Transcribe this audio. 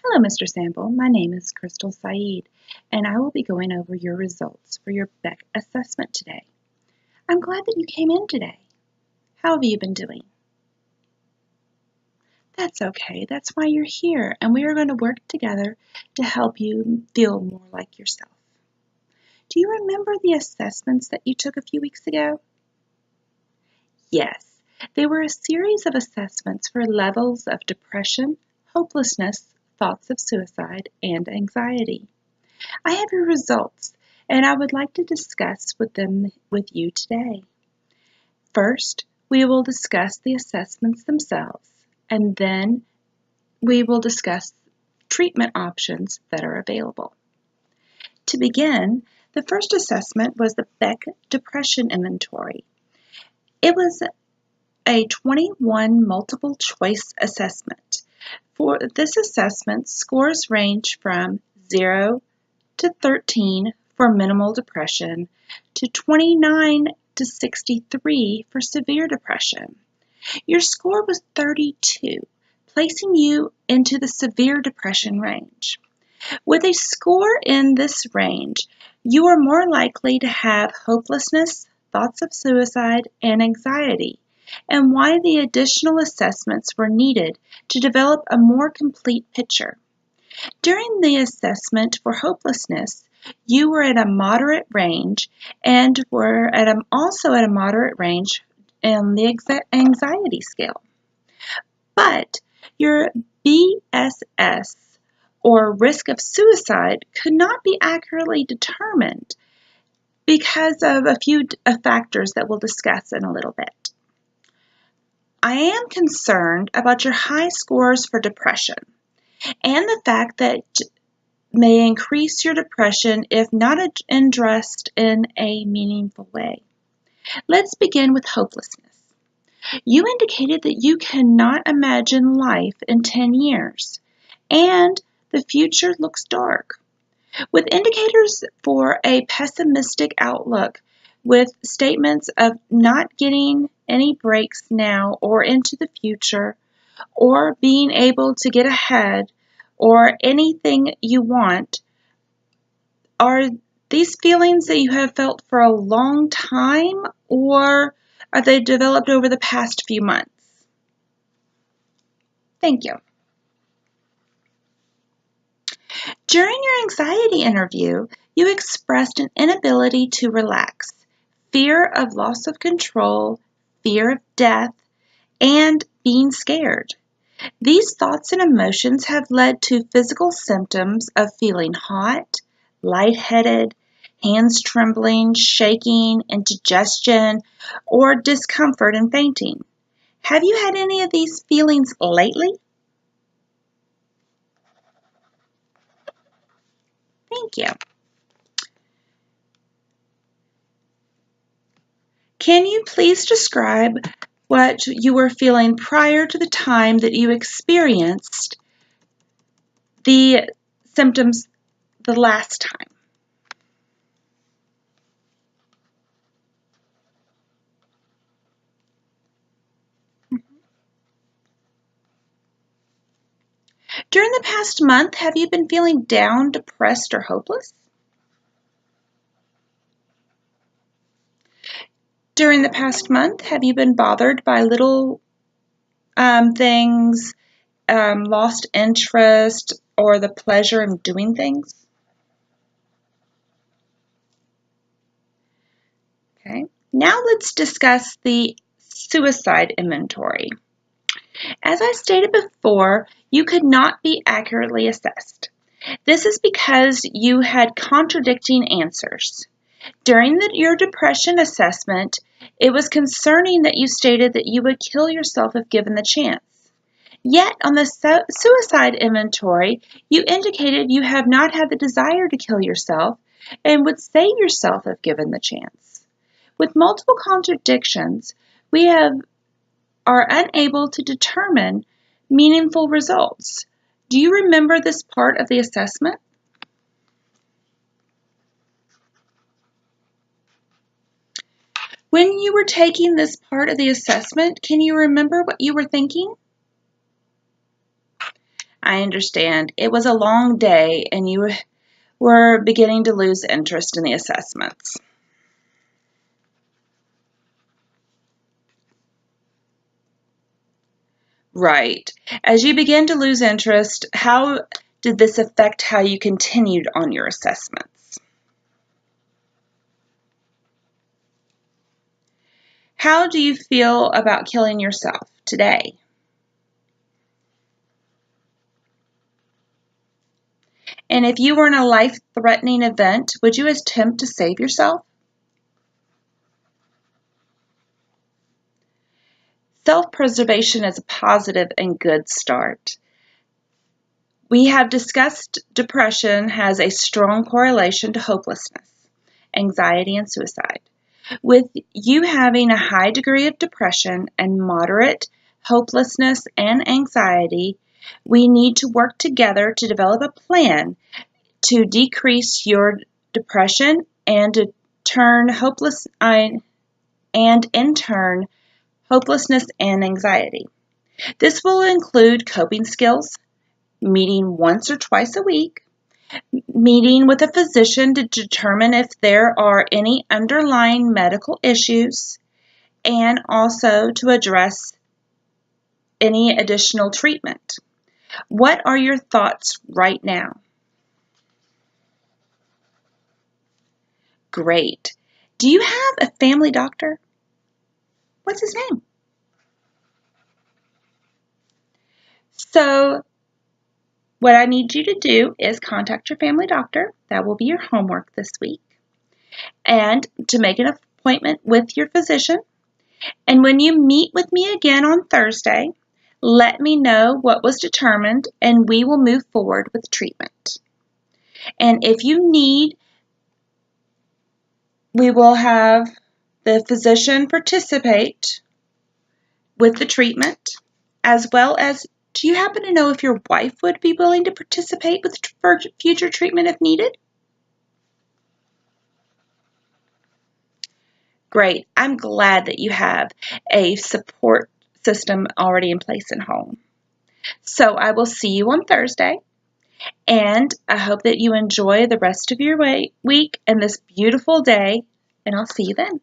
Hello, Mr. Sample. My name is Crystal Saeed, and I will be going over your results for your Beck assessment today. I'm glad that you came in today. How have you been doing? That's okay. That's why you're here, and we are going to work together to help you feel more like yourself. Do you remember the assessments that you took a few weeks ago? Yes, they were a series of assessments for levels of depression, hopelessness, thoughts of suicide, and anxiety. I have your results, and I would like to discuss them with you today. First, we will discuss the assessments themselves, and then we will discuss treatment options that are available. To begin, the first assessment was the Beck Depression Inventory. It was a 21 multiple choice assessment. For this assessment, scores range from 0 to 13 for minimal depression to 29 to 63 for severe depression. Your score was 32, placing you into the severe depression range. With a score in this range, you are more likely to have hopelessness, thoughts of suicide, and anxiety, and why the additional assessments were needed to develop a more complete picture. During the assessment for hopelessness, you were at a moderate range and were also at a moderate range in the anxiety scale. But your BSS, or risk of suicide, could not be accurately determined because of a few factors that we'll discuss in a little bit. I am concerned about your high scores for depression and the fact that may increase your depression if not addressed in a meaningful way. Let's begin with hopelessness. You indicated that you cannot imagine life in 10 years, and the future looks dark. With indicators for a pessimistic outlook, with statements of not getting any breaks now or into the future, or being able to get ahead, or anything you want, are these feelings that you have felt for a long time, or are they developed over the past few months? Thank you. During your anxiety interview, you expressed an inability to relax, fear of loss of control, fear of death, and being scared. These thoughts and emotions have led to physical symptoms of feeling hot, lightheaded, hands trembling, shaking, indigestion, or discomfort and fainting. Have you had any of these feelings lately? Thank you. Can you please describe what you were feeling prior to the time that you experienced the symptoms the last time? During the past month, have you been feeling down, depressed, or hopeless? During the past month, have you been bothered by little things, lost interest, or the pleasure in doing things? Okay. Now let's discuss the suicide inventory. As I stated before, you could not be accurately assessed. This is because you had contradicting answers. During your depression assessment, it was concerning that you stated that you would kill yourself if given the chance. Yet, on the suicide inventory, you indicated you have not had the desire to kill yourself and would save yourself if given the chance. With multiple contradictions, we are unable to determine meaningful results. Do you remember this part of the assessment? When you were taking this part of the assessment, can you remember what you were thinking? I understand. It was a long day and you were beginning to lose interest in the assessments. Right. As you begin to lose interest, how did this affect how you continued on your assessments? How do you feel about killing yourself today? And if you were in a life-threatening event, would you attempt to save yourself? Self-preservation is a positive and good start. We have discussed depression has a strong correlation to hopelessness, anxiety, and suicide. With you having a high degree of depression and moderate hopelessness and anxiety, we need to work together to develop a plan to decrease your depression and to turn in turn hopelessness and anxiety. This will include coping skills, meeting once or twice a week, meeting with a physician to determine if there are any underlying medical issues, and also to address any additional treatment. What are your thoughts right now? Great. Do you have a family doctor? What's his name? So, what I need you to do is contact your family doctor. That will be your homework this week. And to make an appointment with your physician. And when you meet with me again on Thursday, let me know what was determined and we will move forward with treatment. And if you need, we will have the physician participate with the treatment, as well as, do you happen to know if your wife would be willing to participate with future treatment if needed? Great. I'm glad that you have a support system already in place at home. So I will see you on Thursday, and I hope that you enjoy the rest of your week and this beautiful day, and I'll see you then.